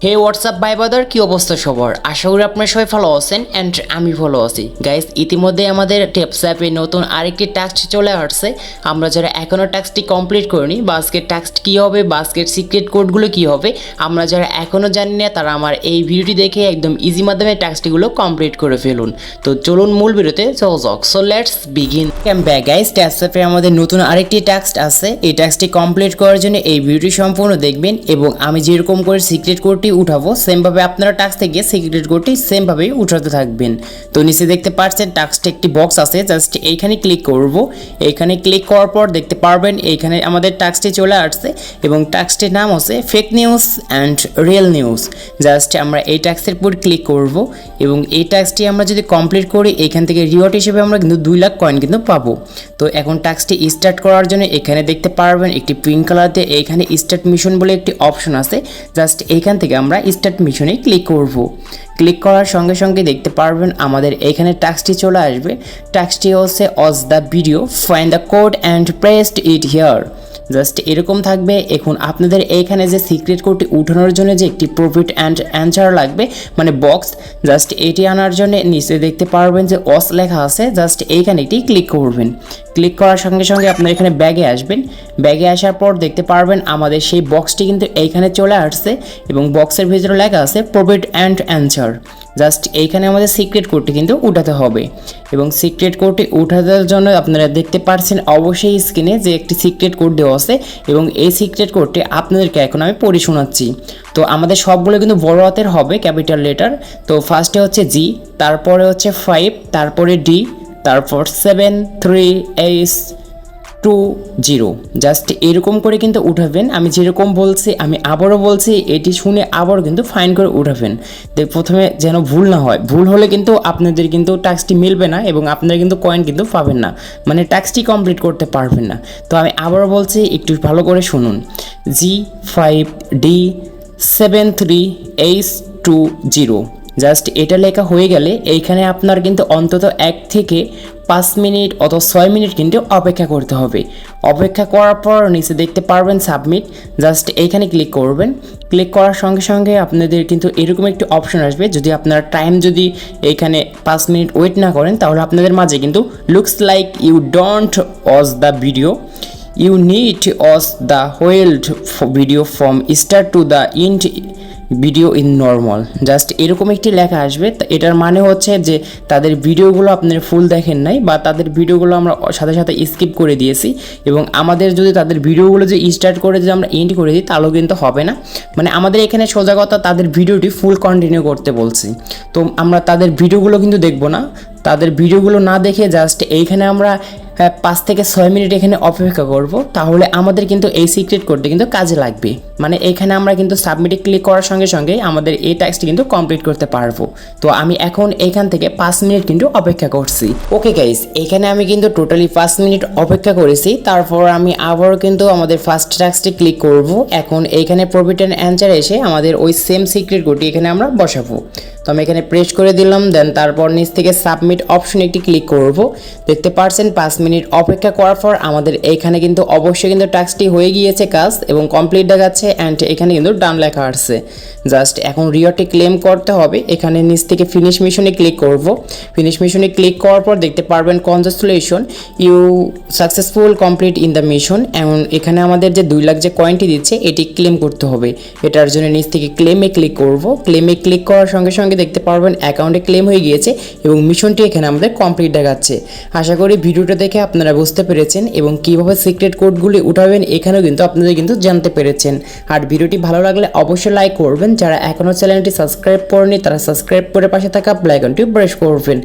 Hey WhatsApp by বাদার, কি অবস্থা সবার? আশা করি আপনারা সবাই ভালো আছেন অ্যান্ড আমি ভালো আছি। গাইস, ইতিমধ্যে আমাদের টিপস অ্যাপে নতুন আরেকটি টাস্ক চলে আসছে। আমরা যারা এখনও টাস্কটি কমপ্লিট করিনি বা আজকের টাস্ক কী হবে বা আজকের সিক্রেট কোডগুলো কী হবে, আমরা যারা এখনও জানি না তারা আমার এই ভিডিওটি দেখে একদম ইজি মাধ্যমে টাস্কটিগুলো কমপ্লিট করে ফেলুন। তো চলুন মূল ভিডিওতে যাওয়া যাক। So let's begin. Back guys, tips অ্যাপে আমাদের নতুন আরেকটি টাস্ক আছে। এই টাস্কটি কমপ্লিট করার জন্য এই ভিডিওটি সম্পূর্ণ দেখবেন এবং আমি যেরকম করে সিক্রেট কোডটি উঠাবো সেমভাবে আপনারা টাস্ক থেকে সিক্রেট কোডটি সেমভাবেই উঠাতে থাকবেন। তো নিচে দেখতে পাচ্ছেন টাস্কে একটি বক্স আছে, জাস্ট এইখানে ক্লিক করব। এইখানে ক্লিক করার পর দেখতে পারবেন এইখানে আমাদের টাস্কটি চলে আসছে এবং টাস্কটির নাম হচ্ছে fake news and real news. Just আমরা এই টাস্কের উপর ক্লিক করব এবং এই টাস্কটি আমরা যদি কমপ্লিট করি এখান থেকে রিওয়ার্ড হিসেবে আমরা কিন্তু 2 লাখ কয়েন কিন্তু পাবো। তো এখন টাস্কটি স্টার্ট করার জন্য এখানে দেখতে পারবেন একটি পিঙ্ক কালারতে এইখানে স্টার্ট মিশন বলে একটি অপশন আছে। জাস্ট এইখান থেকে আমরা স্টার্ট মিশনে ক্লিক করব। ক্লিক করার সঙ্গে সঙ্গে দেখতে পারবেন আমাদের এইখানে টাস্কটি চলে আসবে। টাস্কটি হচ্ছে watch the video, find the code and paste it here. Just এরকম থাকবে। এখন আপনাদের এইখানে যে সিক্রেট কোডটি উঠানোর জন্য যে একটি প্রফিট অ্যান্ড অ্যান্সার লাগবে, মানে বক্স, জাস্ট এটি আনার জন্য নিচে দেখতে পারবেন যে ওয়াচ লেখা আছে। জাস্ট এইখানে একটি ক্লিক করবেন। ক্লিক করার সঙ্গে সঙ্গে আপনারা এখানে ব্যাগে আসবেন। ব্যাগে আসার পর দেখতে পারবেন আমাদের সেই বক্সটি কিন্তু এইখানে চলে আসছে এবং বক্সের ভিতরে লেখা আছে প্রফিট অ্যান্ড অ্যান্সার। জাস্ট এইখানে আমাদের সিক্রেট কোডটি কিন্তু উঠাতে হবে এবং সিক্রেট কোডটি উঠানোর জন্য আপনারা দেখতে পাচ্ছেন অবশ্যই স্ক্রিনে যে একটি সিক্রেট কোড দেওয়া আছে এবং এই সিক্রেট কোডটি আপনাদেরকে এখন আমি পড়ে শোনাচ্ছি। তো আমাদের সবগুলো কিন্তু বড় হাতের হবে, ক্যাপিটাল লেটার। তো ফার্স্টে হচ্ছে জি, তারপরে হচ্ছে 5, তারপরে ডি, তারপর 7, 3, 8, 2, 0। জাস্ট এরকম করে কিন্তু উঠাবেন। আমি যেরকম বলছি আমি আবারও বলছি, এটি শুনে আবারও কিন্তু ফাইন করে উঠাবেন। প্রথমে যেন ভুল না হয়, ভুল হলে কিন্তু আপনাদের কিন্তু টাস্কটি মিলবে না এবং আপনারা কিন্তু কয়েন কিন্তু পাবেন না, মানে টাস্কটি কমপ্লিট করতে পারবেন না। তো আমি আবারও বলছি, একটু ভালো করে শুনুন। G5, D7, 3, 8, 2, 0। জাস্ট এটা লেখা হয়ে গেলে এইখানে আপনার কিন্তু অন্তত 1 থেকে 5 মিনিট অথবা 6 মিনিট কিন্তু অপেক্ষা করতে হবে। অপেক্ষা করার পর নিচে দেখতে পারবেন সাবমিট। জাস্ট এইখানে ক্লিক করবেন। ক্লিক করার সঙ্গে সঙ্গে আপনাদের কিন্তু এরকম একটি অপশন আসবে। যদি আপনার টাইম যদি এইখানে 5 মিনিট ওয়েট না করেন তাহলে আপনাদের মাঝে কিন্তু looks like you don't watch the video, you need to watch the whole video from start to the end video in normal. Just এরকম একটি লেখা আসবে। এটার মানে হচ্ছে যে তাদের ভিডিওগুলো আপনারা ফুল দেখেন নাই বা তাদের ভিডিওগুলো আমরা সাথে সাথে স্কিপ করে দিয়েছি এবং আমাদের যদি তাদের ভিডিওগুলো যে স্টার্ট করে যদি আমরা এন্ড করে দিই তাহলেও কিন্তু হবে না। মানে আমাদের এখানে সোজা কথা তাদের ভিডিওটি ফুল কন্টিনিউ করতে বলছি। তো আমরা তাদের ভিডিওগুলো কিন্তু দেখব না। তাদের ভিডিওগুলো না দেখে জাস্ট এইখানে আমরা 5 থেকে 6 মিনিট এখানে অপেক্ষা করব, তাহলে আমাদের কিন্তু এই সিক্রেট কোডটি কিন্তু কাজে লাগবে। মানে এখানে আমরা কিন্তু সাবমিটে ক্লিক করার সঙ্গে সঙ্গে আমাদের এই টাস্কটি কিন্তু কমপ্লিট করতে পারবো। তো আমি এখন এখান থেকে 5 মিনিট কিন্তু অপেক্ষা করছি। ওকে গাইস, এখানে আমি কিন্তু টোটালি 5 মিনিট অপেক্ষা করেছি। তারপর আমি আবারও কিন্তু আমাদের ফার্স্ট টাস্কটি ক্লিক করব। এখন এইখানে প্রফিট অ্যান্ড অ্যান্সার এসে আমাদের ওই সেম সিক্রেট কোডটি এখানে আমরা বসাবো। তো আমি এখানে প্রেস করে দিলাম, দেন তারপর নিচ থেকে সাবমিট অপশনে একটি ক্লিক করব। দেখতে পাচ্ছেন 5 মিনিট অপেক্ষা করার পর আমাদের এইখানে কিন্তু অবশ্যই কিন্তু টাস্কটি হয়ে গিয়েছে কাজ এবং কমপ্লিট দেখাচ্ছে অ্যান্ড এখানে কিন্তু ডান লেখা আসছে। জাস্ট এখন রিওয়ার্ডটি ক্লেম করতে হবে। এখানে নিচ থেকে ফিনিশ মিশনে ক্লিক করব। ফিনিশ মিশনে ক্লিক করার পর দেখতে পারবেন congratulation, you successful complete in the mission. এবং এখানে আমাদের যে 2 লাখ যে কয়েনটি দিচ্ছে এটি ক্লেম করতে হবে। এটার জন্য নিচ থেকে ক্লেমে ক্লিক করব। ক্লেমে ক্লিক করার সঙ্গে সঙ্গে দেখতে পারবেন অ্যাকাউন্টে ক্লেম হয়ে গিয়েছে এবং মিশনটি এখানে আমাদের কমপ্লিট দেখাচ্ছে। আশা করি ভিডিওটা দেখে আপনারা বুঝতে পেরেছেন এবং কীভাবে সিক্রেট কোডগুলি উঠাবেন এখানেও কিন্তু আপনারা কিন্তু জানতে পেরেছেন। আর ভিডিওটি ভালো লাগলে অবশ্যই লাইক করবেন। যারা এখনও চ্যানেলটি সাবস্ক্রাইব করেনি তারা সাবস্ক্রাইব করে পাশে থাকা বেল আইকনটি প্রেস করবেন।